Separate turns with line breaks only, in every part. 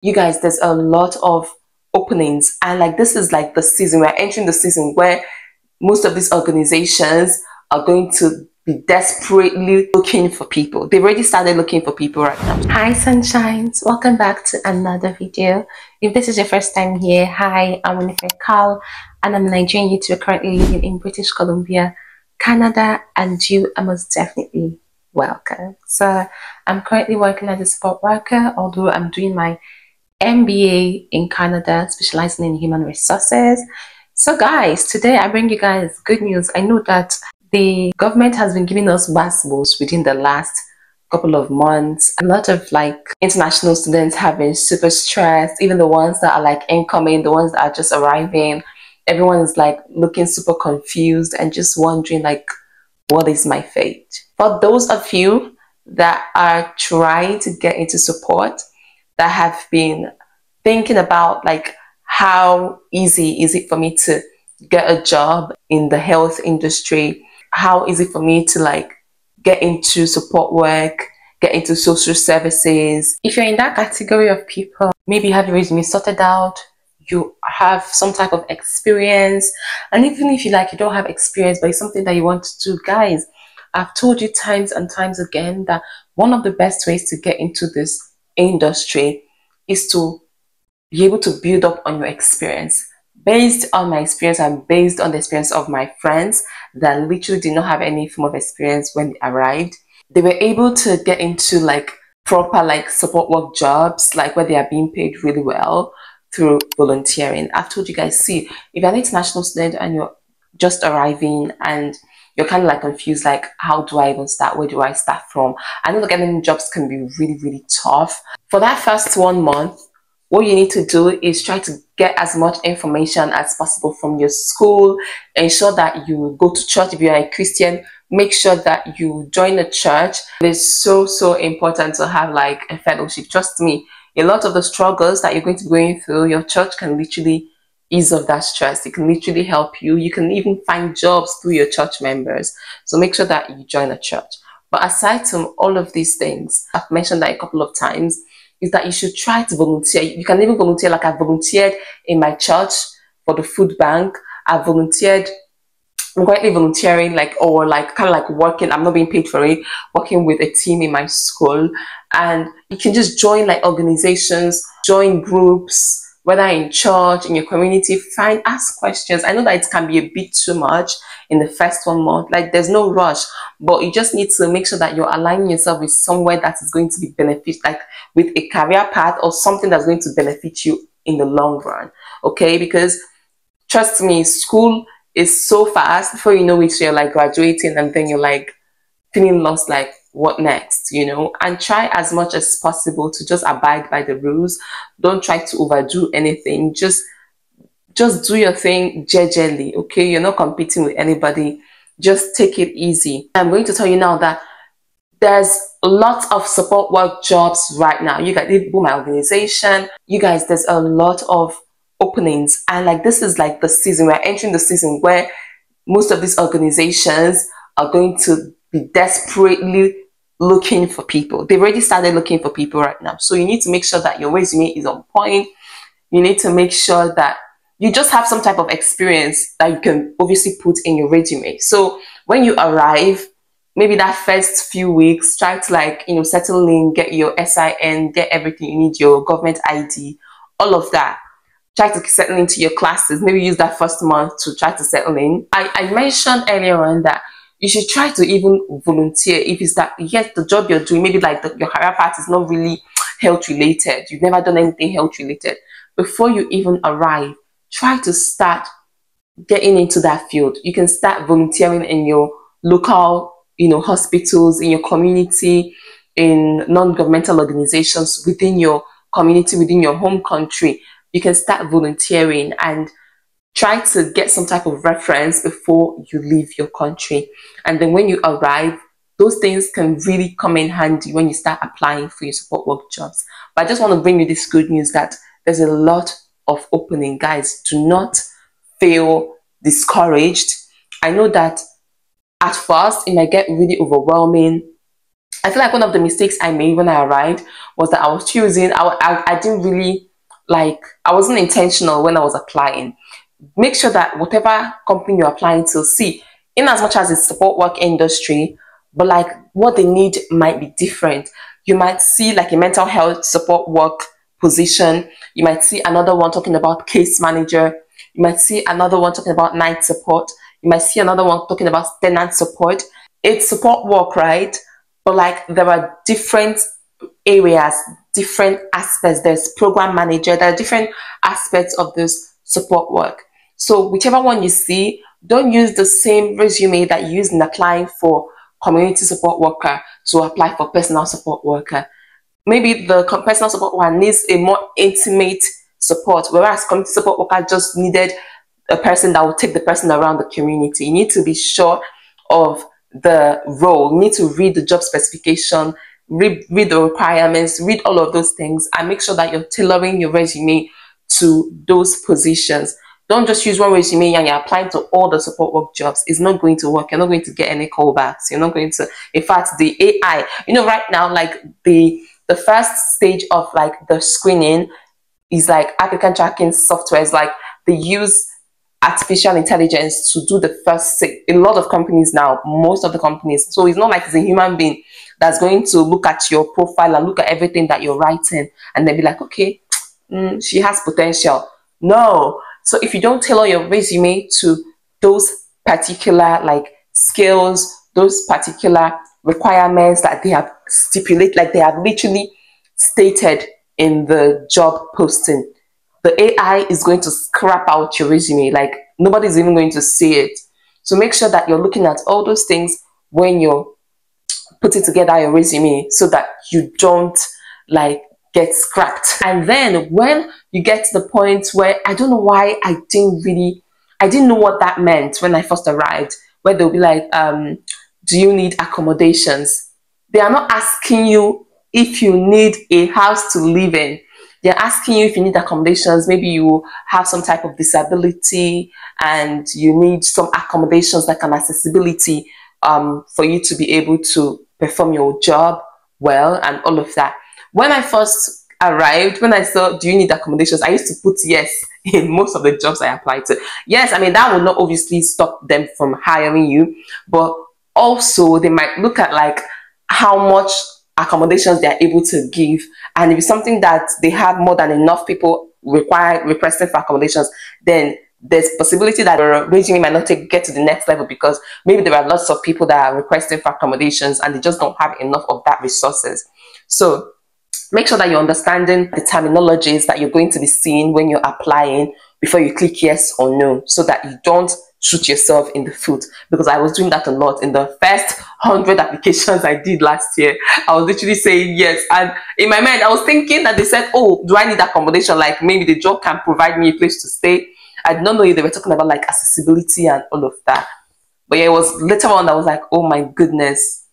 You guys, there's a lot of openings, and like this is like the season, we're entering the season where most of these organizations are going to be desperately looking for people. They've already started looking for people right now. Hi sunshines, welcome back to another video. If this is your first time here, hi, I'm Winifred Carl and I'm a Nigerian YouTuber currently living in British Columbia, Canada, and you are most definitely welcome. So I'm currently working as a support worker, although I'm doing my MBA in Canada, specializing in human resources. So guys, today I bring you guys good news. I know that the government has been giving us basketballs within the last couple of months. A lot of like international students have been super stressed, even the ones that are like incoming, the ones that are just arriving. Everyone is like looking super confused and just wondering like, what is my fate? For those of you that are trying to get into support, that have been thinking about like how easy is it for me to get a job in the health industry, how easy for me to like get into support work, get into social services. If you're in that category of people, maybe you have your resume sorted out, you have some type of experience, and even if you don't have experience but it's something that you want to do, guys, I've told you times and times again that one of the best ways to get into this industry is to be able to build up on your experience. Based on my experience and based on the experience of my friends that literally did not have any form of experience when they arrived, they were able to get into like proper like support work jobs, like where they are being paid really well through volunteering. I've told you guys, see, if you're an international student and you're just arriving and you're kind of like confused, like how do I even start? Where do I start from? I know that getting jobs can be really tough. For that first 1 month, what you need to do is try to get as much information as possible from your school. Ensure that you go to church. If you're a Christian, make sure that you join a church. It is so important to have like a fellowship. Trust me, a lot of the struggles that you're going to be going through, your church can literally ease off that stress. It can literally help you. You can even find jobs through your church members. So make sure that you join a church. But aside from all of these things, I've mentioned that a couple of times, is that you should try to volunteer. You can even volunteer, like I volunteered in my church for the food bank. I volunteered, I'm currently volunteering, like, or like kind of like working, I'm not being paid for it, working with a team in my school. And you can just join like organizations, join groups, whether in church, in your community, ask questions. I know that it can be a bit too much in the first 1 month, like there's no rush, but you just need to make sure that you're aligning yourself with somewhere that is going to be beneficial, like with a career path or something that's going to benefit you in the long run. Okay, because trust me, school is so fast. Before you know it, you're like graduating and then you're like feeling lost, like what next, you know? And try as much as possible to just abide by the rules. Don't try to overdo anything. Just do your thing gingerly, okay? You're not competing with anybody. Just take it easy. I'm going to tell you now that there's lots of support work jobs right now. You guys, my organization, you guys, there's a lot of openings, and like this is like the season, we're entering the season where most of these organizations are going to be desperately looking for people. They've already started looking for people right now. So you need to make sure that your resume is on point. You need to make sure that you just have some type of experience that you can obviously put in your resume. So when you arrive, maybe that first few weeks, try to like, you know, settle in, get your SIN, get everything you need, your government ID, all of that. Try to settle into your classes. Maybe use that first month to try to settle in. I mentioned earlier on that you should try to even volunteer if it's that, yes, the job you're doing, maybe like your career path is not really health related. You've never done anything health related. Before you even arrive, try to start getting into that field. You can start volunteering in your local, you know, hospitals, in your community, in non-governmental organizations within your community, within your home country. You can start volunteering and try to get some type of reference before you leave your country. And then when you arrive, those things can really come in handy when you start applying for your support work jobs. But I just want to bring you this good news that there's a lot of opening. Guys, do not feel discouraged. I know that at first it might get really overwhelming. I feel like one of the mistakes I made when I arrived was that I was choosing, I didn't really like, I wasn't intentional when I was applying. Make sure that whatever company you're applying to, see, in as much as it's support work industry, but like what they need might be different. You might see like a mental health support work position. You might see another one talking about case manager. You might see another one talking about night support. You might see another one talking about tenant support. It's support work, right? But like there are different areas, different aspects. There's program manager. There are different aspects of this support work. So whichever one you see, don't use the same resume that you use in applying for community support worker to apply for personal support worker. Maybe the personal support worker needs a more intimate support, whereas community support worker just needed a person that will take the person around the community. You need to be sure of the role. You need to read the job specification, read the requirements, read all of those things, and make sure that you're tailoring your resume to those positions. Don't just use one resume and you're applying to all the support work jobs. It's not going to work. You're not going to get any callbacks. You're not going to, in fact, the AI, you know, right now, like the first stage of like the screening is like applicant tracking software. Is like they use artificial intelligence to do the first a lot of companies now, most of the companies. So it's not like it's a human being that's going to look at your profile and look at everything that you're writing and then be like, okay, she has potential. No. So if you don't tailor your resume to those particular like skills, those particular requirements that they have stipulated, like they have literally stated in the job posting, the AI is going to scrap out your resume. Like nobody's even going to see it. So make sure that you're looking at all those things when you're putting together your resume so that you don't like get scrapped. And then when you get to the point where I don't know why I didn't know what that meant when I first arrived, where they'll be like, do you need accommodations? They are not asking you if you need a house to live in. They're asking you if you need accommodations. Maybe you have some type of disability and you need some accommodations like an accessibility for you to be able to perform your job well and all of that. When I first arrived, when I saw, do you need accommodations? I used to put yes in most of the jobs I applied to. Yes, I mean, that will not obviously stop them from hiring you, but also they might look at like how much accommodations they are able to give. And if it's something that they have more than enough people requesting for accommodations, then there's possibility that your resume might not get to the next level because maybe there are lots of people that are requesting for accommodations and they just don't have enough of that resources. So make sure that you're understanding the terminologies that you're going to be seeing when you're applying before you click yes or no, so that you don't shoot yourself in the foot. Because I was doing that a lot in the first 100 applications I did last year. I was literally saying yes, and in my mind I was thinking that they said, oh, do I need accommodation? Like maybe the job can provide me a place to stay. I did not know if they were talking about like accessibility and all of that. But yeah, it was later on that I was like, oh my goodness,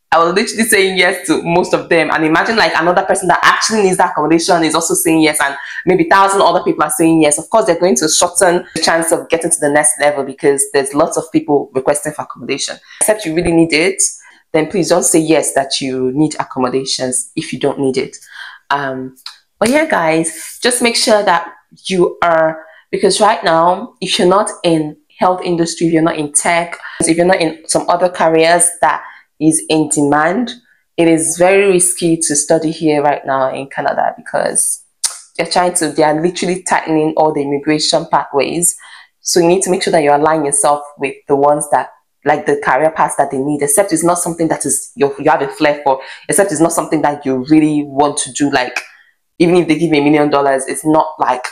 I was literally saying yes to most of them. And imagine like another person that actually needs that accommodation is also saying yes, and maybe 1,000 other people are saying yes. Of course, they're going to shorten the chance of getting to the next level because there's lots of people requesting for accommodation. Except you really need it, then please don't say yes that you need accommodations if you don't need it. But yeah, guys, just make sure that you are, because right now, if you're not in health industry, if you're not in tech, if you're not in some other careers that is in demand, it is very risky to study here right now in Canada because they are literally tightening all the immigration pathways. So you need to make sure that you align yourself with the ones that, like the career paths that they need, except it's not something that is you have a flair for, except it's not something that you really want to do. Like even if they give you $1 million, it's not like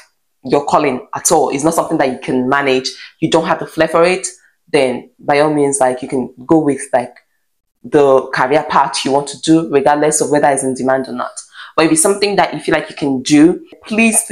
your calling at all. It's not something that you can manage. You don't have the flair for it, then by all means, like you can go with like the career path you want to do, regardless of whether it's in demand or not. But if it's something that you feel like you can do, please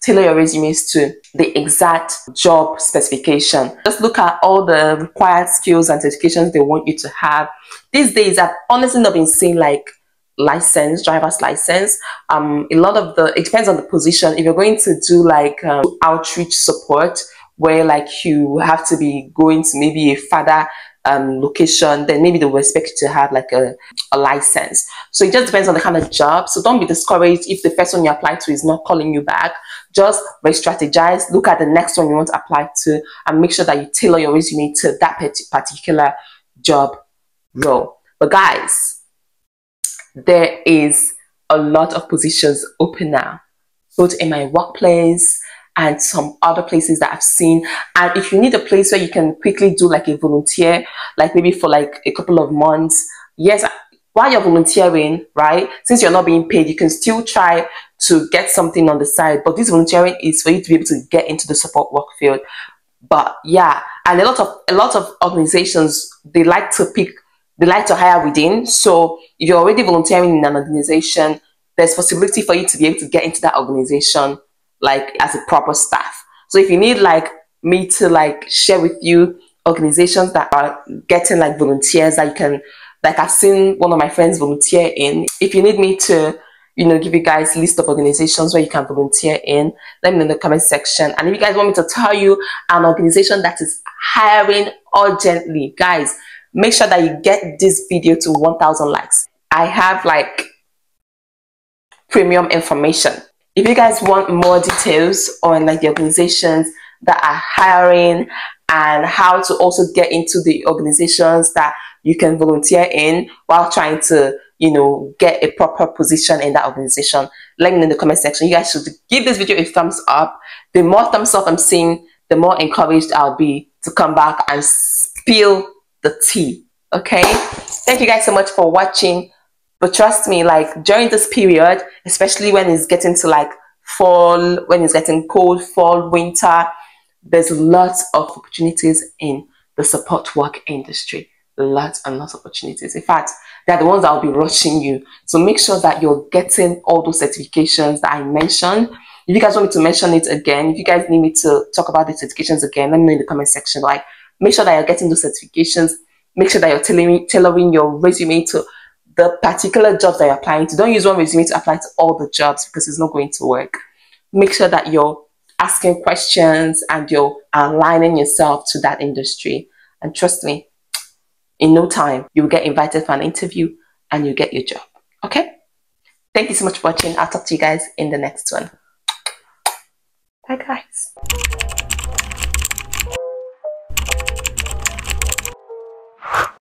tailor your resumes to the exact job specification. Just look at all the required skills and certifications they want you to have. These days, I've honestly not been seeing like license, driver's license. A lot of it depends on the position. If you're going to do like outreach support, where like you have to be going to maybe a father location, then maybe they will expect you to have like a license. So it just depends on the kind of job. So don't be discouraged if the first one you apply to is not calling you back. Just re-strategize, look at the next one you want to apply to, and make sure that you tailor your resume to that particular job role. But guys, there is a lot of positions open now, both in my workplace and some other places that I've seen. And if you need a place where you can quickly do like a volunteer, like maybe for like a couple of months, yes, while you're volunteering, right, since you're not being paid, you can still try to get something on the side. But this volunteering is for you to be able to get into the support work field. But yeah, and a lot of organizations, they like to hire within. So if you're already volunteering in an organization, there's possibility for you to be able to get into that organization like as a proper staff. So if you need like me to like share with you organizations that are getting like volunteers that you can, like I've seen one of my friends volunteer in. If you need me to, you know, give you guys a list of organizations where you can volunteer in, let me know in the comment section. And if you guys want me to tell you an organization that is hiring urgently, guys, make sure that you get this video to 1,000 likes. I have like premium information. If you guys want more details on like the organizations that are hiring and how to also get into the organizations that you can volunteer in while trying to, you know, get a proper position in that organization, let me know in the comment section. You guys should give this video a thumbs up. The more thumbs up I'm seeing, the more encouraged I'll be to come back and spill the tea. Okay, thank you guys so much for watching. But trust me, like during this period, especially when it's getting to like fall, when it's getting cold, fall, winter, there's lots of opportunities in the support work industry. Lots and lots of opportunities. In fact, they're the ones that will be rushing you. So make sure that you're getting all those certifications that I mentioned. If you guys want me to mention it again, if you guys need me to talk about the certifications again, let me know in the comment section. Like, make sure that you're getting those certifications. Make sure that you're tailoring your resume to the particular jobs that you're applying to. Don't use one resume to apply to all the jobs because it's not going to work. Make sure that you're asking questions and you're aligning yourself to that industry. And trust me, in no time, you'll get invited for an interview and you get your job. Okay? Thank you so much for watching. I'll talk to you guys in the next one.